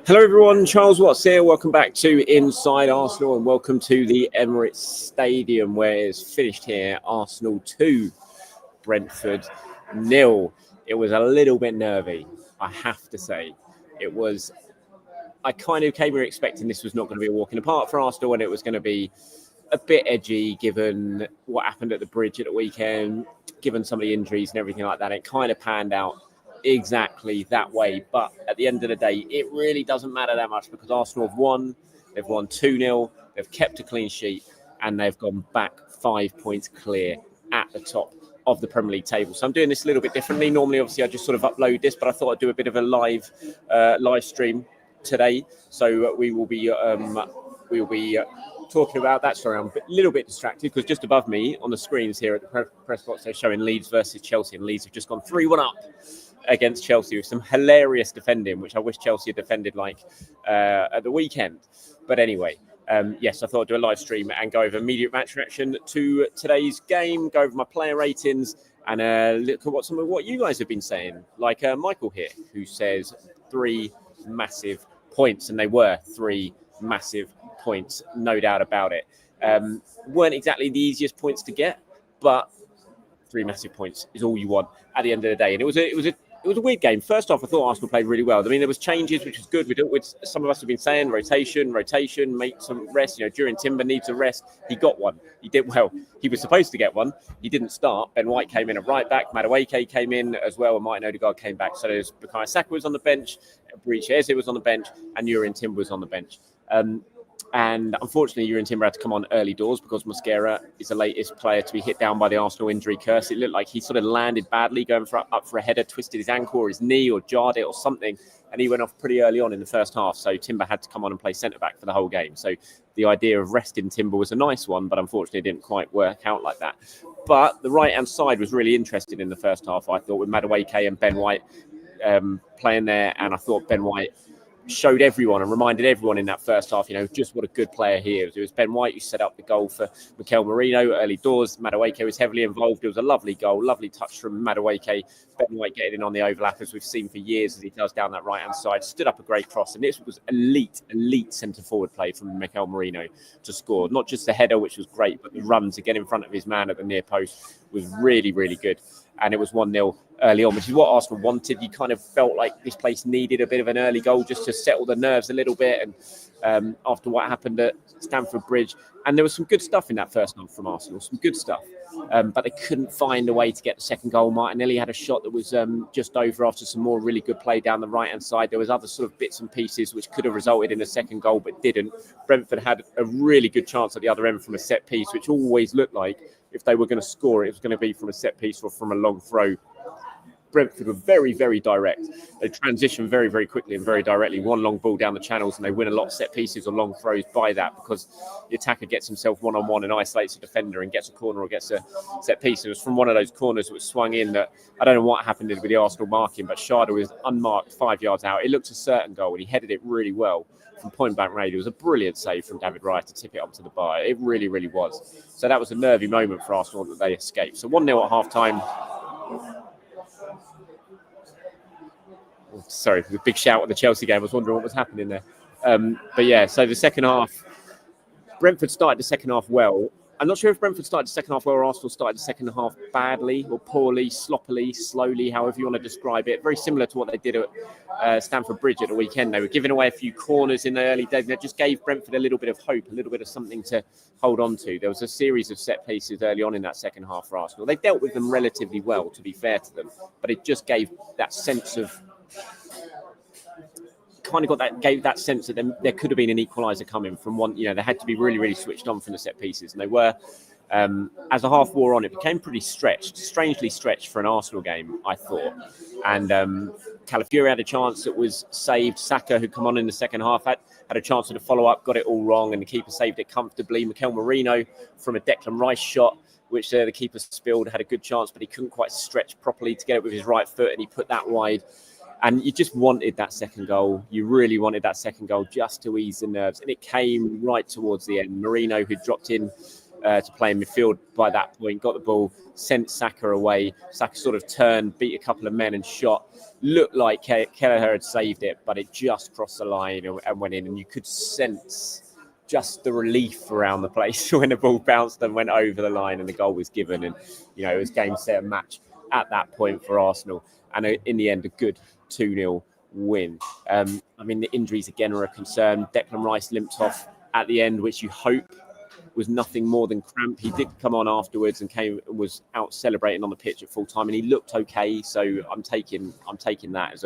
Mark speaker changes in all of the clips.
Speaker 1: Hello everyone, Charles Watts here. Welcome back to Inside Arsenal and welcome to the Emirates Stadium where it's finished here. Arsenal 2, Brentford 0. It was a little bit nervy, I have to say. I kind of came here expecting this was not going to be a walk in the park for Arsenal and it was going to be a bit edgy given what happened at the bridge at the weekend, given some of the injuries and everything like that. It kind of panned out exactly that way, but at the end of the day it really doesn't matter that much because Arsenal have won. They've won 2-0, they've kept a clean sheet and they've gone back 5 points clear at the top of the Premier League table. So I'm doing this a little bit differently. Normally obviously I just sort of upload this, but I thought I'd do a bit of a live stream today, so we will be talking about that. Sorry, I'm a little bit distracted because just above me on the screens here at the press box they're showing Leeds versus Chelsea, and Leeds have just gone 3-1 up against Chelsea with some hilarious defending, which I wish Chelsea had defended like at the weekend. But anyway, yes, I thought I'd do a live stream and go over immediate match reaction to today's game, go over my player ratings, and look at what you guys have been saying. Like Michael here, who says 3 massive points, and they were 3 massive points, no doubt about it. Weren't exactly the easiest points to get, but 3 massive points is all you want at the end of the day. And it was a weird game. First off, I thought Arsenal played really well. I mean, there was changes, which was good. With some of us have been saying rotation, make some rest. You know, during Timber needs a rest. He got one. He did well. He was supposed to get one. He didn't start. Ben White came in at right back. Madueke came in as well, and Martin Odegaard came back. So there's Bukayo Saka was on the bench, Breach Eze was on the bench, and Urin Timber was on the bench. And unfortunately, Urin Timber had to come on early doors because Mosquera is the latest player to be hit down by the Arsenal injury curse. It looked like he sort of landed badly going up for a header, twisted his ankle or his knee or jarred it or something, and he went off pretty early on in the first half. So Timber had to come on and play centre-back for the whole game. So the idea of resting Timber was a nice one, but unfortunately it didn't quite work out like that. But the right-hand side was really interesting in the first half, I thought, with Madueke and Ben White playing there, and I thought Ben White showed everyone and reminded everyone in that first half, you know, just what a good player he is. It was Ben White who set up the goal for Mikel Merino early doors. Madueke was heavily involved. It was a lovely goal, lovely touch from Madueke. Ben White getting in on the overlap, as we've seen for years, as he does down that right-hand side. Stood up a great cross, and this was elite centre-forward play from Mikel Merino to score. Not just the header, which was great, but the run to get in front of his man at the near post was really, really good. And it was 1-0 early on, which is what Arsenal wanted. You kind of felt like this place needed a bit of an early goal just to settle the nerves a little bit. And after what happened at Stamford Bridge, and there was some good stuff in that first half from Arsenal, some good stuff. But they couldn't find a way to get the second goal. Martinelli had a shot that was just over after some more really good play down the right-hand side. There was other sort of bits and pieces which could have resulted in a second goal, but didn't. Brentford had a really good chance at the other end from a set piece, which always looked like if they were going to score, it was going to be from a set piece or from a long throw. Brentford were very, very direct. They transitioned very, very quickly and very directly. One long ball down the channels, and they win a lot of set pieces or long throws by that because the attacker gets himself one-on-one and isolates a defender and gets a corner or gets a set piece. It was from one of those corners that was swung in that I don't know what happened with the Arsenal marking, but Schade was unmarked 5 yards out. It looked a certain goal, and he headed it really well from point blank range. It was a brilliant save from David Raya to tip it onto the bar. It really, really was. So that was a nervy moment for Arsenal that they escaped. So 1-0 at half-time. Sorry, the big shout at the Chelsea game. I was wondering what was happening there. But yeah, so the second half, Brentford started the second half well. I'm not sure if Brentford started the second half well or Arsenal started the second half badly or poorly, sloppily, slowly, however you want to describe it. Very similar to what they did at Stamford Bridge at the weekend. They were giving away a few corners in the early days, and it just gave Brentford a little bit of hope, a little bit of something to hold on to. There was a series of set pieces early on in that second half for Arsenal. They dealt with them relatively well, to be fair to them, but it just gave that sense of gave that sense that there could have been an equaliser coming from one. You know, they had to be really, really switched on from the set pieces, and they were. As the half wore on, it became pretty strangely stretched for an Arsenal game, I thought. And Calafiori had a chance that was saved. Saka, who come on in the second half, had a chance to follow up, got it all wrong, and the keeper saved it comfortably. Mikel Merino from a Declan Rice shot, which the keeper spilled, had a good chance, but he couldn't quite stretch properly to get it with his right foot, and he put that wide. And you just wanted that second goal. You really wanted that second goal just to ease the nerves. And it came right towards the end. Merino, who dropped in to play in midfield by that point, got the ball, sent Saka away. Saka sort of turned, beat a couple of men and shot. Looked like Kelleher had saved it, but it just crossed the line and went in. And you could sense just the relief around the place when the ball bounced and went over the line and the goal was given. And, it was game, set, and match at that point for Arsenal. And in the end, a good 2-0 win. The injuries again are a concern. Declan Rice limped off at the end, which you hope was nothing more than cramp. He did come on afterwards and was out celebrating on the pitch at full time, and he looked okay. So I'm taking that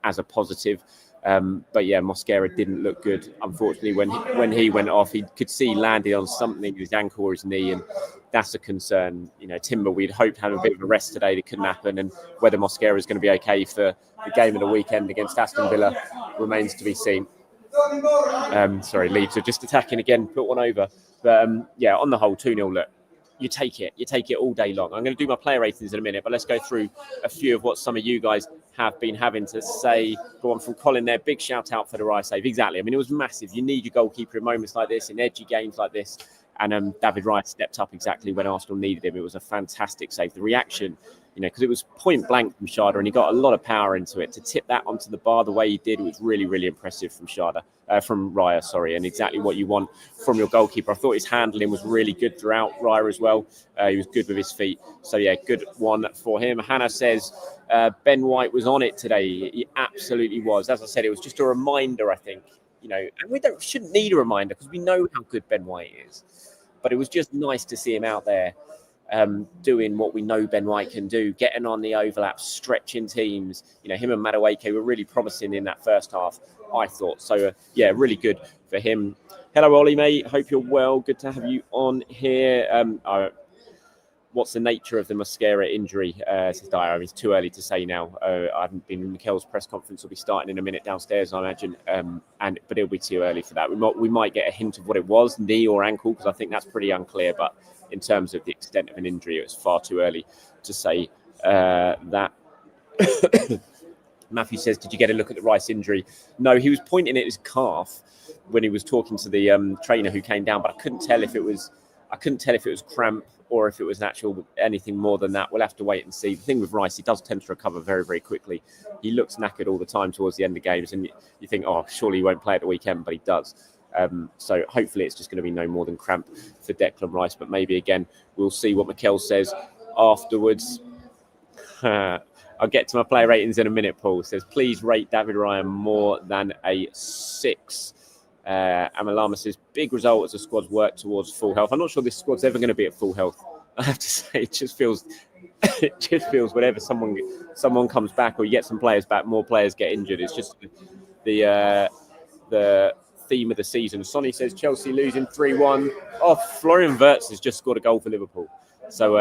Speaker 1: as a positive. But yeah, Mosquera didn't look good. Unfortunately, when he went off, he could see landing on something, his ankle or his knee, and that's a concern. Timber, we'd hoped to have a bit of a rest today. That couldn't happen, and whether Mosquera is going to be okay for the game of the weekend against Aston Villa remains to be seen. Leeds are just attacking again, put one over. But on the whole, 2-0 look. You take it all day long. I'm going to do my player ratings in a minute, but let's go through a few of what some of you guys have been having to say. Go on from Colin there. Big shout out for the Rice save. Exactly. It was massive. You need your goalkeeper in moments like this, in edgy games like this. And David Rice stepped up exactly when Arsenal needed him. It was a fantastic save. The reaction, because it was point blank from Sharda and he got a lot of power into it. To tip that onto the bar the way he did was really, really impressive from Raya, and exactly what you want from your goalkeeper. I thought his handling was really good throughout, Raya as well. He was good with his feet. So, yeah, good one for him. Hannah says Ben White was on it today. He absolutely was. As I said, it was just a reminder, I think. And we shouldn't need a reminder because we know how good Ben White is. But it was just nice to see him out there doing what we know Ben White can do, getting on the overlap, stretching teams. Him and Madueke were really promising in that first half, I thought. So, really good for him. Hello, Ollie, mate. Hope you're well. Good to have you on here. What's the nature of the Mosquera injury? Says Dyer. It's too early to say now. I haven't been in Mikel's press conference. Will be starting in a minute downstairs, I imagine. But it'll be too early for that. We might get a hint of what it was, knee or ankle, because I think that's pretty unclear. But in terms of the extent of an injury, it's far too early to say that. Matthew says, did you get a look at the Rice injury? No, he was pointing at his calf when he was talking to the trainer who came down, but I couldn't tell if it was cramp or if it was anything more than that. We'll have to wait and see. The thing with Rice, he does tend to recover very, very quickly. He looks knackered all the time towards the end of games, and you think, surely he won't play at the weekend, but he does. So hopefully it's just going to be no more than cramp for Declan Rice, but maybe again, we'll see what Mikel says afterwards. I'll get to my player ratings in a minute. Paul says, please rate David Raya more than a 6. Amalama says, big result as the squad's work towards full health. I'm not sure this squad's ever going to be at full health. I have to say, it just feels whenever someone comes back or you get some players back, more players get injured. It's just the theme of the season. Sonny says, Chelsea losing 3-1. Florian Wirtz has just scored a goal for Liverpool. So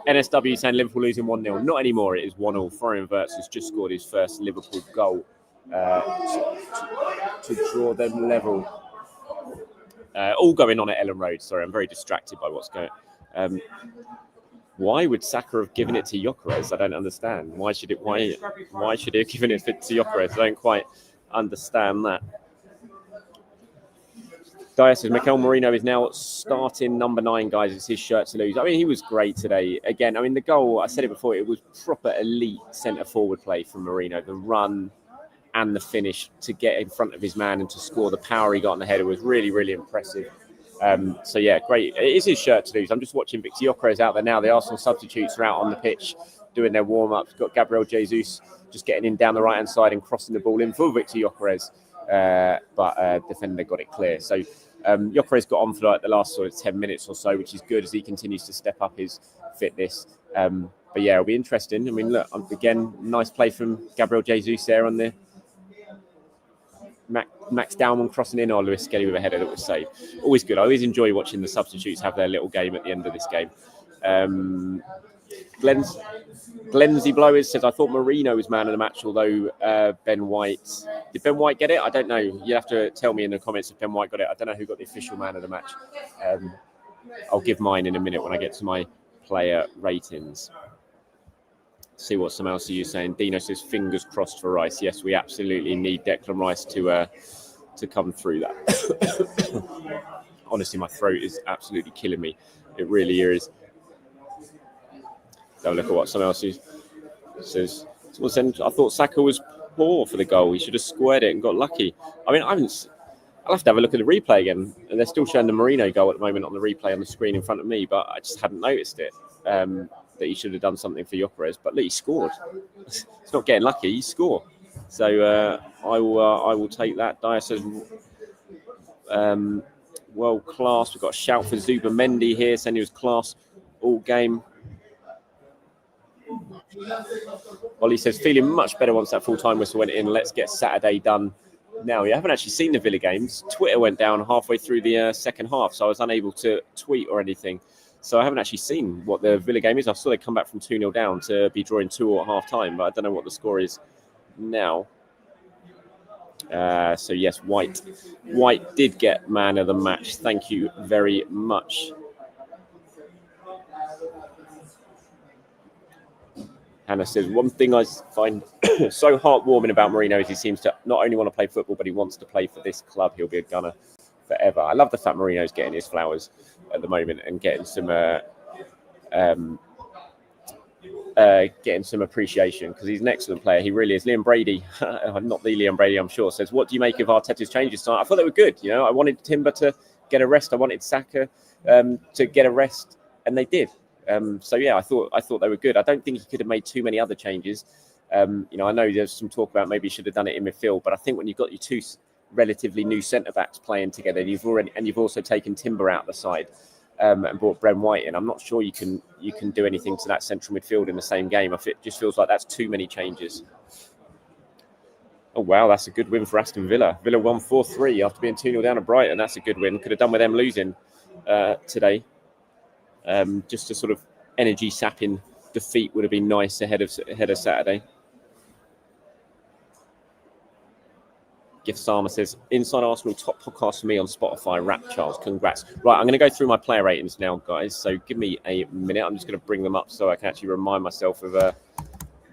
Speaker 1: NSW saying Liverpool losing 1-0. Not anymore. It is 1-0. Florian Wirtz has just scored his first Liverpool goal to draw them level. All going on at Ellen Road. Sorry, I'm very distracted by what's going on. Why would Saka have given it to Gyökeres? I don't understand. Why should he have given it to Gyökeres? I don't quite understand that. Dyer says, Mikel Merino is now starting number 9, guys. It's his shirt to lose. He was great today. Again, the goal, I said it before, it was proper elite centre-forward play from Merino. The run and the finish to get in front of his man and to score, the power he got on the header was really, really impressive. Great. It is his shirt to lose. I'm just watching Victor Gyökeres out there now. The Arsenal substitutes are out on the pitch doing their warm-ups. Got Gabriel Jesus just getting in down the right-hand side and crossing the ball in for Victor Gyökeres. But defender got it clear. So Gyökeres got on for the last sort of 10 minutes or so, which is good as he continues to step up his fitness. But yeah, it'll be interesting. Look, again, nice play from Gabriel Jesus there on the Max Dowman crossing in, or Lewis Skelly with a header that was saved. Always good. I always enjoy watching the substitutes have their little game at the end of this game. Glensy Blowers says, I thought Merino was man of the match, although Ben White... Did Ben White get it? I don't know. You'll have to tell me in the comments if Ben White got it. I don't know who got the official man of the match. I'll give mine in a minute when I get to my player ratings. See what some else are you saying. Dino says, fingers crossed for Rice. Yes, we absolutely need Declan Rice to come through that. honestly, my throat is absolutely killing me. It really is. Have a look at what someone else says. Someone said, I thought Saka was poor for the goal. He should have squared it and got lucky. I mean, I'll have to have a look at the replay again. And they're still showing the Marino goal at the moment on the replay on the screen in front of me, but I just hadn't noticed it, that he should have done something for Gyökeres. But look, he scored. It's not getting lucky, he scored. So I will take that. Dyer says, world class. We've got a shout for Zuba Mendy here, saying he was class all game. Ollie says, feeling much better once that full-time whistle went in. Let's get Saturday done now. You haven't actually seen the Villa games. Twitter went down halfway through the second half, so I was unable to tweet or anything. So I haven't actually seen what the Villa game is. I saw they come back from 2-0 down to be drawing 2-2 at half-time, but I don't know what the score is now. So yes, White did get man of the match. Thank you very much. Hannah says, one thing I find so heartwarming about Marino is he seems to not only want to play football, but he wants to play for this club. He'll be a gunner forever. I love the fact Marino's getting his flowers at the moment and getting some appreciation, because he's an excellent player. He really is. Liam Brady, not the Liam Brady, I'm sure, says, what do you make of Arteta's changes tonight? I thought they were good. You know, I wanted Timber to get a rest. I wanted Saka to get a rest, and they did. So yeah, I thought they were good. I don't think he could have made too many other changes. You know, I know there's some talk about maybe he should have done it in midfield, but I think when you've got your two relatively new centre backs playing together, you've also taken Timber out the side and brought Brent White in. I'm not sure you can do anything to that central midfield in the same game. It just feels like that's too many changes. Oh wow, that's a good win for Aston Villa. Villa won 4-3 after being 2-0 down at Brighton. That's a good win. Could have done with them losing today. Just a sort of energy sapping defeat would have been nice ahead of Saturday. Gift Sama says, Inside Arsenal, top podcast for me on Spotify. Rap Charles, congrats. Right, I'm going to go through my player ratings now, guys. So give me a minute. I'm just going to bring them up so I can actually remind myself of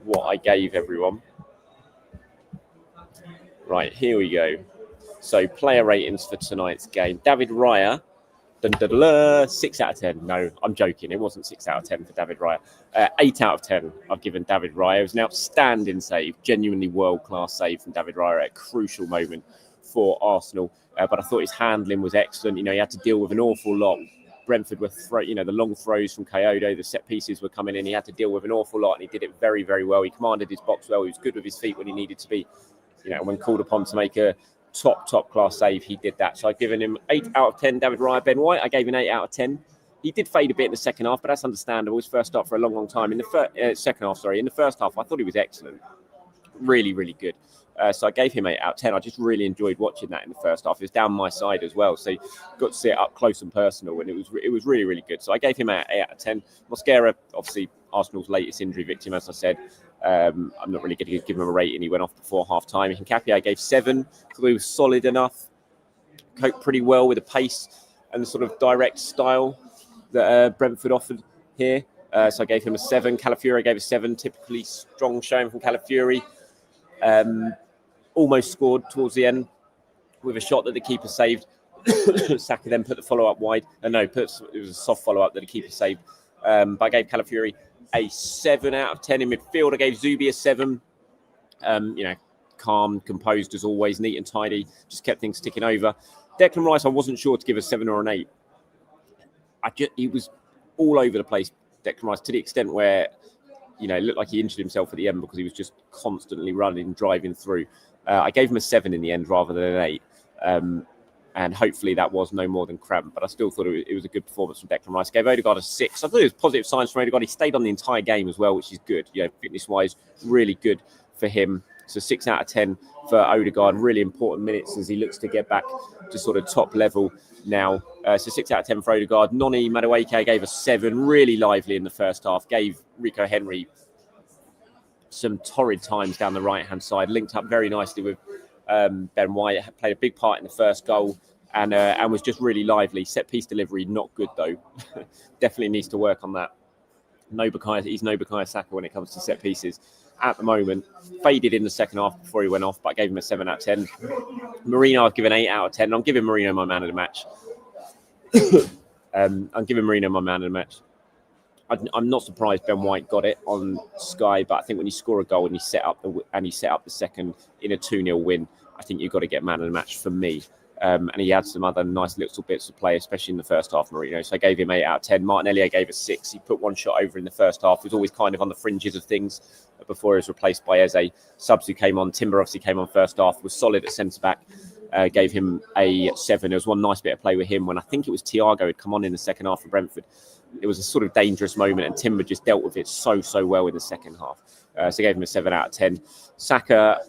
Speaker 1: what I gave everyone. Right, here we go. So player ratings for tonight's game. David Raya. 6 out of 10. No, I'm joking. It wasn't 6 out of 10 for David Raya. 8 out of 10 I've given David Raya. It was an outstanding save, genuinely world-class save from David Raya at a crucial moment for Arsenal. But I thought his handling was excellent. You know, he had to deal with an awful lot. Brentford were, the long throws from Kyoto, the set pieces were coming in. He had to deal with an awful lot, and he did it very, very well. He commanded his box well. He was good with his feet when he needed to be. You know, when called upon to make a top class save, he did that. So I've given him 8 out of 10. David Raya. Ben White, I gave him 8 out of 10. He did fade a bit in the second half, but that's understandable. His first start for a long time. In the second half, in the first half, I thought he was excellent. Really, really good. So I gave him 8 out of 10. I just really enjoyed watching that in the first half. It was down my side as well, so got to see it up close and personal, and it was really, really good. So I gave him 8 out of 10. Mosquera, obviously Arsenal's latest injury victim, as I said. I'm not really going to give him a rating. He went off before half time. Hincapié I gave 7. Thought he was solid enough. Coped pretty well with the pace and the sort of direct style that Brentford offered here. So I gave him a 7. Calafiori gave a 7. Typically strong showing from Calafiori. Almost scored towards the end with a shot that the keeper saved. Saka then put the follow-up wide. It was a soft follow-up that the keeper saved. But I gave Calafiori a 7 out of 10 in midfield. I gave Zubi a 7. Calm, composed as always, neat and tidy. Just kept things ticking over. Declan Rice, I wasn't sure to give a 7 or an 8. He was all over the place, Declan Rice, to the extent where, it looked like he injured himself at the end because he was just constantly running, driving through. I gave him a 7 in the end rather than an 8. And hopefully that was no more than cramp. But I still thought it was a good performance from Declan Rice. Gave Odegaard a 6. I thought it was positive signs from Odegaard. He stayed on the entire game as well, which is good. Fitness-wise, really good for him. So 6 out of 10 for Odegaard. Really important minutes as he looks to get back to sort of top level now. So 6 out of 10 for Odegaard. Noni Madueke gave a 7. Really lively in the first half. Gave Rico Henry some torrid times down the right-hand side. Linked up very nicely with Ben White. Played a big part in the first goal and was just really lively. Set-piece delivery, not good though. Definitely needs to work on that. He's no Bukayo Saka when it comes to set-pieces. At the moment, faded in the second half before he went off, but I gave him a 7 out of 10. Marino, I've given 8 out of 10. I'm giving Marino my man of the match. I'm giving Mourinho my man of the match. I'm not surprised Ben White got it on Sky, but I think when you score a goal and you set up the second in a 2-0 win, I think you've got to get man of the match for me. And he had some other nice little bits of play, especially in the first half, Mourinho. So I gave him 8 out of 10. Martinelli, I gave a 6. He put one shot over in the first half. He was always kind of on the fringes of things before he was replaced by Eze. Subs who came on, Timber obviously came on first half, was solid at centre-back. Gave him a 7. There was one nice bit of play with him when I think it was Thiago had come on in the second half for Brentford. It was a sort of dangerous moment, and Timber just dealt with it so well in the second half. So I gave him a 7 out of 10. Saka,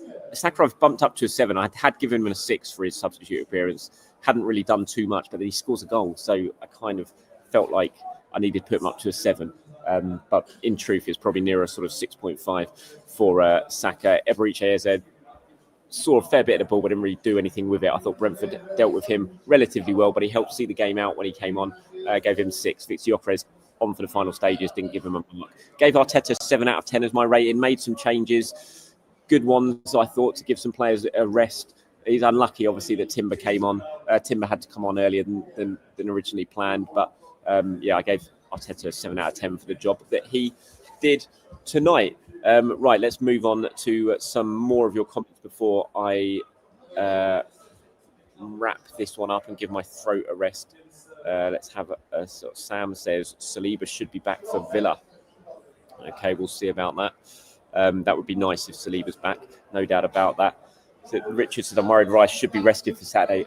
Speaker 1: I've bumped up to a 7. I had given him a 6 for his substitute appearance. Hadn't really done too much, but then he scores a goal. So I kind of felt like I needed to put him up to a 7. But in truth, it's probably nearer sort of 6.5 for Saka. Emirates Eze saw a fair bit of the ball, but didn't really do anything with it. I thought Brentford dealt with him relatively well, but he helped see the game out when he came on. Gave him 6. Victor Gyökeres on for the final stages, didn't give him a mark. Gave Arteta 7 out of 10 as my rating. Made some changes, good ones, I thought, to give some players a rest. He's unlucky, obviously, that Timber came on. Timber had to come on earlier than originally planned, but I gave Arteta a 7 out of 10 for the job that he did tonight. Right, let's move on to some more of your comments before I wrap this one up and give my throat a rest. Let's have a sort of Sam says Saliba should be back for Villa. Okay, we'll see about that. That would be nice if Saliba's back, no doubt about that. So Richard said, I'm worried Rice should be rested for Saturday.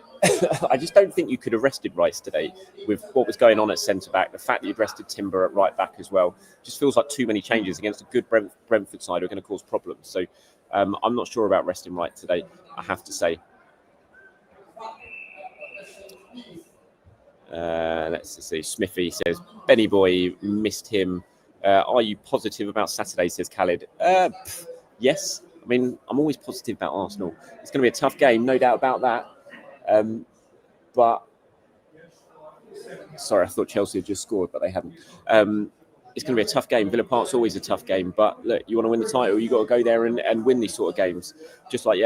Speaker 1: I just don't think you could have rested Rice today with what was going on at centre-back. The fact that you'd rested Timber at right-back as well just feels like too many changes against a good Brentford side who are going to cause problems. So I'm not sure about resting Rice today, I have to say. Let's see. Smithy says, Benny Boy missed him. Are you positive about Saturday, says Khalid? Yes. I mean, I'm always positive about Arsenal. It's going to be a tough game, no doubt about that. But sorry, I thought Chelsea had just scored, but they hadn't. It's going to be a tough game. Villa Park's always a tough game, but look, you want to win the title, you got to go there and win these sort of games. Just like you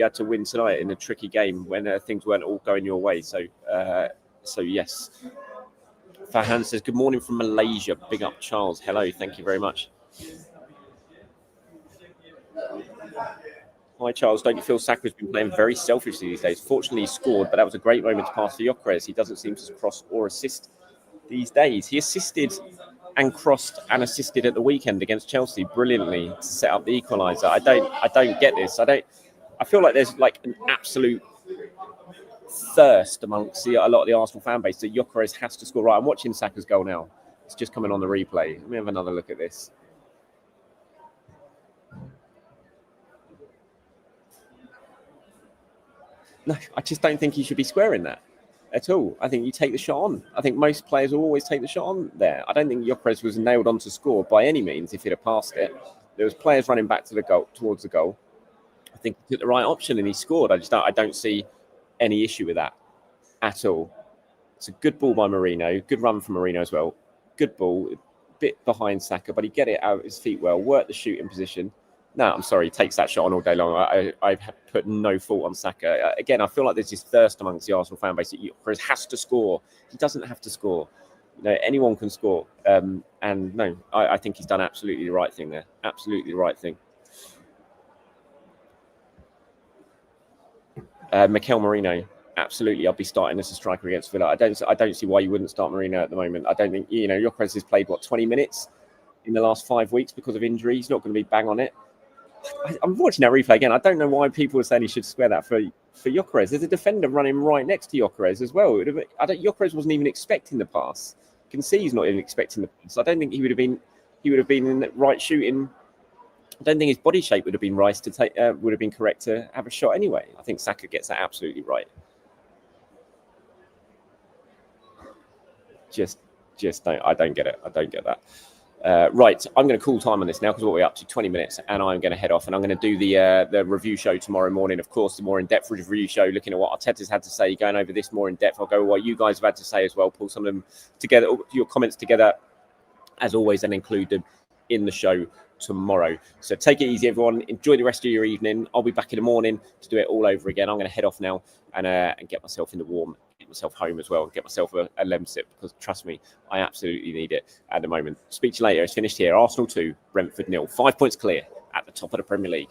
Speaker 1: had to win tonight in a tricky game when things weren't all going your way. So yes. Fahan says, good morning from Malaysia. Big up, Charles. Hello, thank you very much. Hi, Charles. Don't you feel Saka's been playing very selfishly these days? Fortunately, he scored, but that was a great moment to pass for Gyökeres. He doesn't seem to cross or assist these days. He assisted and crossed and assisted at the weekend against Chelsea brilliantly to set up the equaliser. I don't get this. I feel like there's like an absolute thirst amongst a lot of the Arsenal fan base that Gyökeres has to score. Right, I'm watching Saka's goal now. It's just coming on the replay. Let me have another look at this. No, I just don't think he should be squaring that at all. I think you take the shot on. I think most players will always take the shot on there. I don't think Gyökeres was nailed on to score by any means if he'd have passed it. There was players running back to the goal, towards the goal. I think he took the right option and he scored. I don't see any issue with that at all. It's a good ball by Mourinho. Good run from Mourinho as well. Good ball. A bit behind Saka, but he get it out of his feet well. Worked the shooting position. No, I'm sorry. He takes that shot on all day long. I've put no fault on Saka. Again, I feel like there's this thirst amongst the Arsenal fan base that Gyökeres has to score. He doesn't have to score. Anyone can score. And no, I think he's done absolutely the right thing there. Absolutely the right thing. Mikel Merino, absolutely. I'll be starting as a striker against Villa. I don't see why you wouldn't start Merino at the moment. I don't think Gyökeres has played 20 minutes in the last 5 weeks because of injury. He's not going to be bang on it. I'm watching that replay again. I don't know why people are saying he should square that for Gyökeres. There's a defender running right next to Gyökeres as well. Gyökeres wasn't even expecting the pass. You can see he's not even expecting the pass. I don't think he would have been in the right shooting. I don't think his body shape would have been right to take. Would have been correct to have a shot anyway. I think Saka gets that absolutely right. I don't get it. I don't get that. Right, I'm going to call time on this now because what we're up to 20 minutes, and I'm going to head off and I'm going to do the review show tomorrow morning. Of course, the more in-depth review show, looking at what Arteta's had to say, going over this more in depth. I'll go what you guys have had to say as well. Pull some of them together, your comments together, as always, and include them in the show tomorrow. So take it easy, everyone. Enjoy the rest of your evening. I'll be back in the morning to do it all over again. I'm going to head off now and get myself in the warm take myself home as well and get myself a lem sip, because trust me, I absolutely need it at the moment. Speak to you later. It's finished here. Arsenal 2, Brentford 0. 5 points clear at the top of the Premier League.